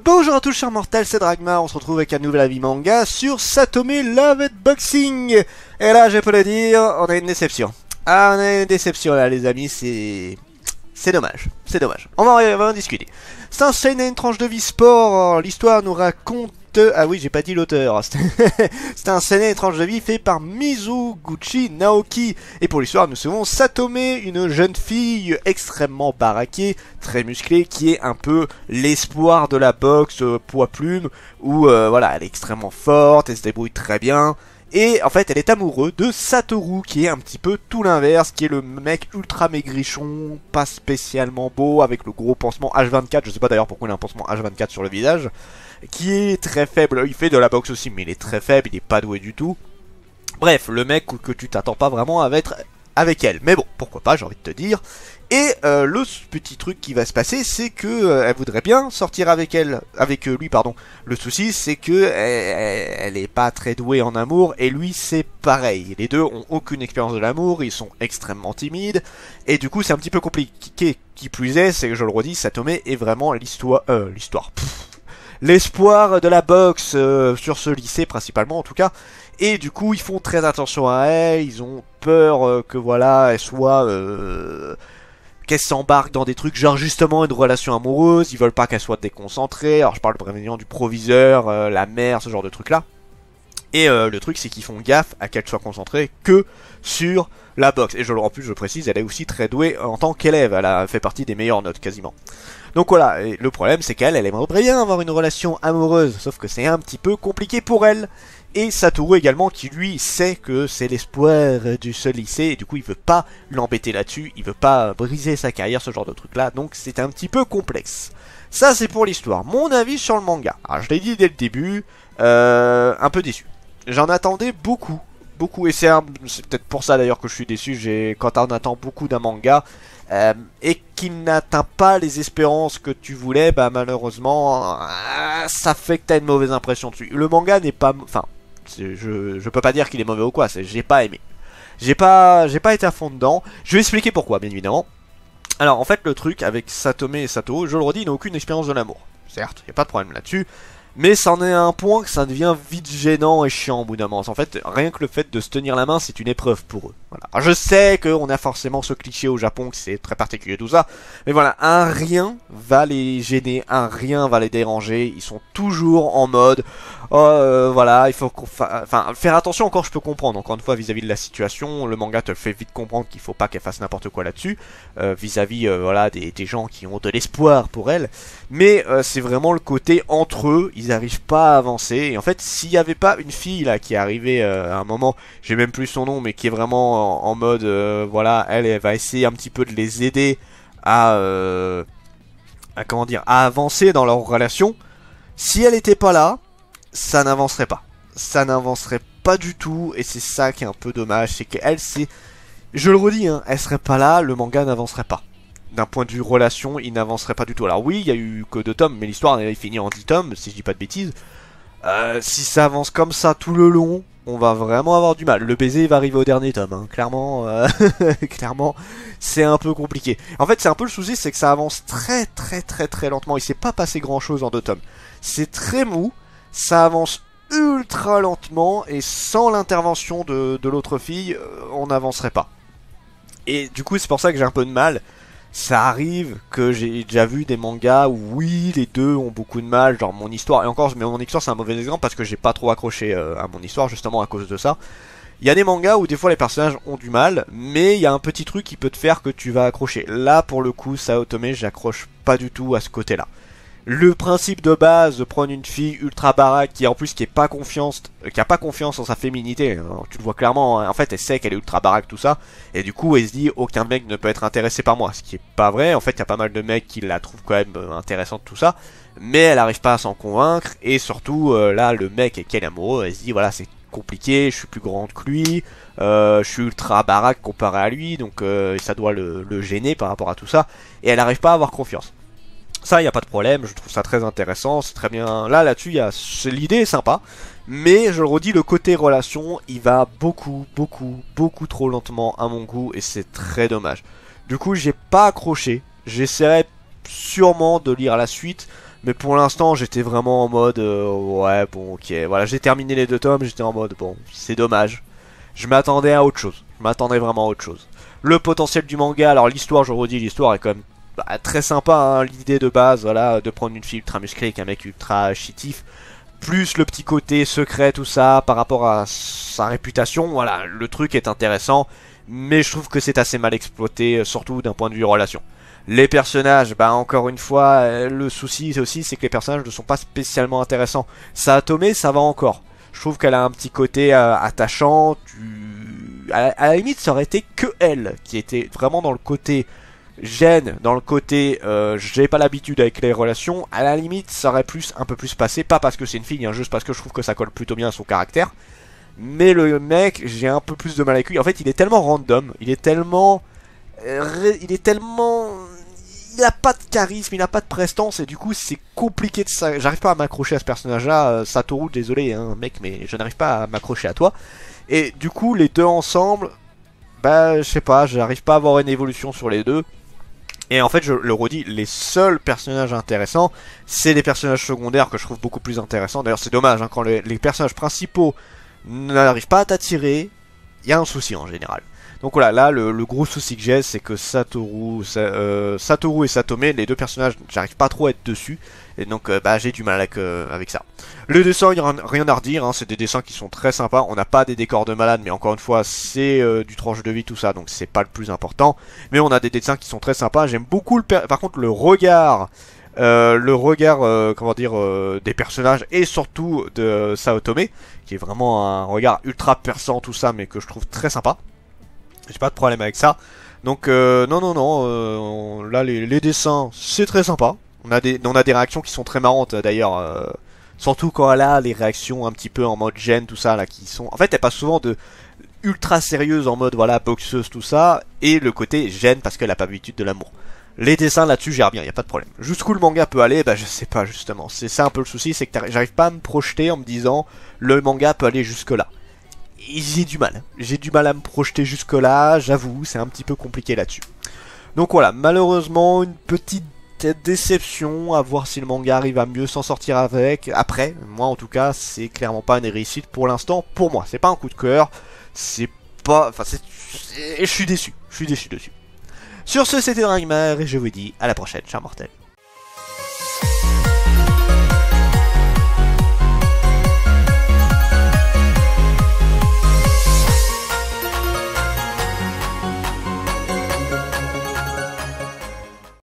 Bonjour à tous chers mortels, c'est Dragmar, on se retrouve avec un nouvel avis manga sur Satome Love and Boxing. Et là, je peux le dire, on a une déception. Ah, on a une déception là les amis, c'est dommage, c'est dommage. On va en discuter. C'est un seinen tranche de vie sport, l'histoire nous raconte... Ah oui, j'ai pas dit l'auteur. C'est un seinen tranche de vie fait par Mizuguchi Naoki. Et pour l'histoire, nous suivons Satome, une jeune fille extrêmement baraquée, très musclée, qui est un peu l'espoir de la boxe poids plume, où voilà, elle est extrêmement forte, elle se débrouille très bien. Et en fait, elle est amoureuse de Satoru, qui est un petit peu tout l'inverse, qui est le mec ultra maigrichon, pas spécialement beau, avec le gros pansement H24, je sais pas d'ailleurs pourquoi il a un pansement H24 sur le visage, qui est très faible, il fait de la boxe aussi, mais il est très faible, il est pas doué du tout. Bref, le mec que tu t'attends pas vraiment à être avec elle, mais bon, pourquoi pas, j'ai envie de te dire. Et le petit truc qui va se passer, c'est que elle voudrait bien sortir avec lui, pardon. Le souci, c'est que elle est pas très douée en amour, et lui, c'est pareil. Les deux ont aucune expérience de l'amour, ils sont extrêmement timides, et du coup, c'est un petit peu compliqué. Qui plus est, c'est que je le redis, Satome est vraiment l'espoir de la boxe sur ce lycée principalement en tout cas. Et du coup, ils font très attention à elle, ils ont peur que voilà, elle soit qu'elle s'embarque dans des trucs genre justement une relation amoureuse, ils veulent pas qu'elle soit déconcentrée. Alors je parle vraiment du proviseur, la mère, ce genre de trucs là. Et le truc c'est qu'ils font gaffe à qu'elle soit concentrée que sur la boxe. Et en plus je précise, elle est aussi très douée en tant qu'élève, elle a fait partie des meilleures notes quasiment. Donc voilà, et le problème c'est qu'elle aimerait bien avoir une relation amoureuse, sauf que c'est un petit peu compliqué pour elle. Et Satoru également qui lui sait que c'est l'espoir du seul lycée, et du coup il veut pas l'embêter là-dessus, il veut pas briser sa carrière, ce genre de truc là, donc c'est un petit peu complexe. Ça c'est pour l'histoire. Mon avis sur le manga, alors je l'ai dit dès le début, un peu déçu. J'en attendais beaucoup, et c'est peut-être pour ça d'ailleurs que je suis déçu. Quand on attend beaucoup d'un manga et qu'il n'atteint pas les espérances que tu voulais, bah malheureusement ça fait que t'as une mauvaise impression dessus. Le manga n'est pas... Enfin, je peux pas dire qu'il est mauvais ou quoi, j'ai pas aimé. J'ai pas été à fond dedans. Je vais expliquer pourquoi, bien évidemment. Alors en fait le truc avec Satome et Satoru, je le redis, ils n'ont aucune expérience de l'amour. Certes, y a pas de problème là-dessus. Mais c'en est un point que ça devient vite gênant et chiant au bout d'un moment. En fait, rien que le fait de se tenir la main, c'est une épreuve pour eux. Voilà. Alors, je sais qu'on a forcément ce cliché au Japon, que c'est très particulier tout ça. Mais voilà, un rien va les gêner, un rien va les déranger. Ils sont toujours en mode... voilà, il faut faire attention. Encore je peux comprendre, encore une fois vis-à-vis de la situation, le manga te fait vite comprendre qu'il faut pas qu'elle fasse n'importe quoi là-dessus, vis-à-vis voilà, des gens qui ont de l'espoir pour elle. Mais c'est vraiment le côté entre eux, ils n'arrivent pas à avancer. Et en fait, s'il n'y avait pas une fille là qui est arrivée à un moment, j'ai même plus son nom, mais qui est vraiment en mode voilà, elle va essayer un petit peu de les aider à comment dire, à avancer dans leur relation. Si elle n'était pas là, ça n'avancerait pas. Ça n'avancerait pas du tout, et c'est ça qui est un peu dommage, c'est qu'elle, je le redis, hein, elle serait pas là, le manga n'avancerait pas. D'un point de vue relation, il n'avancerait pas du tout. Alors oui, il y a eu que 2 tomes, mais l'histoire est finie en 10 tomes, si je dis pas de bêtises. Si ça avance comme ça tout le long, on va vraiment avoir du mal. Le baiser va arriver au dernier tome, hein. Clairement, clairement, c'est un peu compliqué. En fait, c'est un peu le souci, c'est que ça avance très lentement. Il s'est pas passé grand chose en 2 tomes. C'est très mou. Ça avance ultra lentement, et sans l'intervention de l'autre fille, on n'avancerait pas. Et du coup c'est pour ça que j'ai un peu de mal. Ça arrive que j'ai déjà vu des mangas où oui, les deux ont beaucoup de mal, genre Mon Histoire, et encore, mais Mon Histoire c'est un mauvais exemple parce que j'ai pas trop accroché à Mon Histoire justement à cause de ça. Il y a des mangas où des fois les personnages ont du mal, mais il y a un petit truc qui peut te faire que tu vas accrocher. Là pour le coup, Satome, j'accroche pas du tout à ce côté là. Le principe de base de prendre une fille ultra baraque qui en plus qui a pas confiance en sa féminité, tu le vois clairement, hein. En fait elle sait qu'elle est ultra baraque tout ça, et du coup elle se dit aucun mec ne peut être intéressé par moi, ce qui est pas vrai. En fait il y a pas mal de mecs qui la trouvent quand même intéressante tout ça, mais elle arrive pas à s'en convaincre, et surtout là le mec avec qui elle est amoureux, elle se dit voilà c'est compliqué, je suis plus grande que lui, je suis ultra baraque comparé à lui, donc ça doit le gêner par rapport à tout ça, et elle arrive pas à avoir confiance. Ça, il n'y a pas de problème, je trouve ça très intéressant, c'est très bien. Là-dessus, l'idée est sympa, mais je le redis, le côté relation, il va beaucoup trop lentement à mon goût, et c'est très dommage. Du coup, j'ai pas accroché, j'essaierai sûrement de lire la suite, Mais pour l'instant, j'étais vraiment en mode ouais, bon, ok, voilà, j'ai terminé les 2 tomes, j'étais en mode bon, c'est dommage. Je m'attendais à autre chose. Je m'attendais vraiment à autre chose. Le potentiel du manga, alors l'histoire, je redis, l'histoire est quand même très sympa, hein, l'idée de base, voilà, de prendre une fille ultra musclée avec un mec ultra chétif, plus le petit côté secret, tout ça, par rapport à sa réputation, voilà, le truc est intéressant, mais je trouve que c'est assez mal exploité, surtout d'un point de vue relation. Les personnages, bah encore une fois, le souci aussi, c'est que les personnages ne sont pas spécialement intéressants. Saotome, ça va encore. Je trouve qu'elle a un petit côté attachant, à la limite, ça aurait été que elle, qui était vraiment dans le côté gêne, dans le côté j'ai pas l'habitude avec les relations, à la limite ça aurait un peu plus passé, pas parce que c'est une fille, hein, juste parce que je trouve que ça colle plutôt bien à son caractère. Mais le mec, j'ai un peu plus de mal avec lui. En fait, il est tellement random, il est tellement... Il a pas de charisme, il a pas de prestance, et du coup c'est compliqué de ça. J'arrive pas à m'accrocher à ce personnage-là, Satoru, désolé hein, mec, mais je n'arrive pas à m'accrocher à toi. Et du coup, les deux ensemble, bah je sais pas, j'arrive pas à avoir une évolution sur les deux. Et en fait, je le redis, les seuls personnages intéressants, c'est les personnages secondaires que je trouve beaucoup plus intéressants. D'ailleurs, c'est dommage, hein, quand les personnages principaux n'arrivent pas à t'attirer, il y a un souci en général. Donc voilà, là, le gros souci que j'ai, c'est que Satoru et Satome, les deux personnages, j'arrive pas trop à être dessus. Et donc, bah, j'ai du mal avec ça. Le dessin, il n'y a rien à redire, hein, c'est des dessins qui sont très sympas. On n'a pas des décors de malade, mais encore une fois, c'est du tranche de vie, tout ça, donc c'est pas le plus important. Mais on a des dessins qui sont très sympas. J'aime beaucoup, par contre, le regard... comment dire, des personnages et surtout de Saotome, qui est vraiment un regard ultra perçant, tout ça, mais que je trouve très sympa. J'ai pas de problème avec ça. Donc non, là les dessins c'est très sympa. On a des réactions qui sont très marrantes d'ailleurs. Surtout quand elle a les réactions un petit peu en mode gêne, tout ça là, qui sont... En fait elle passe souvent de ultra sérieuse en mode voilà boxeuse tout ça, et le côté gêne parce qu'elle a pas l'habitude de l'amour. Les dessins là-dessus gèrent bien, y a pas de problème. Jusqu'où le manga peut aller, bah je sais pas justement. C'est ça un peu le souci, c'est que j'arrive pas à me projeter en me disant le manga peut aller jusque là. J'ai du mal à me projeter jusque là, j'avoue, c'est un petit peu compliqué là-dessus. Donc voilà, malheureusement une petite déception, à voir si le manga arrive à mieux s'en sortir avec. Après, moi en tout cas, c'est clairement pas une réussite pour l'instant, pour moi, c'est pas un coup de cœur, c'est pas... Enfin, je suis déçu dessus. Sur ce, c'était Dragmar et je vous dis à la prochaine, chers mortels.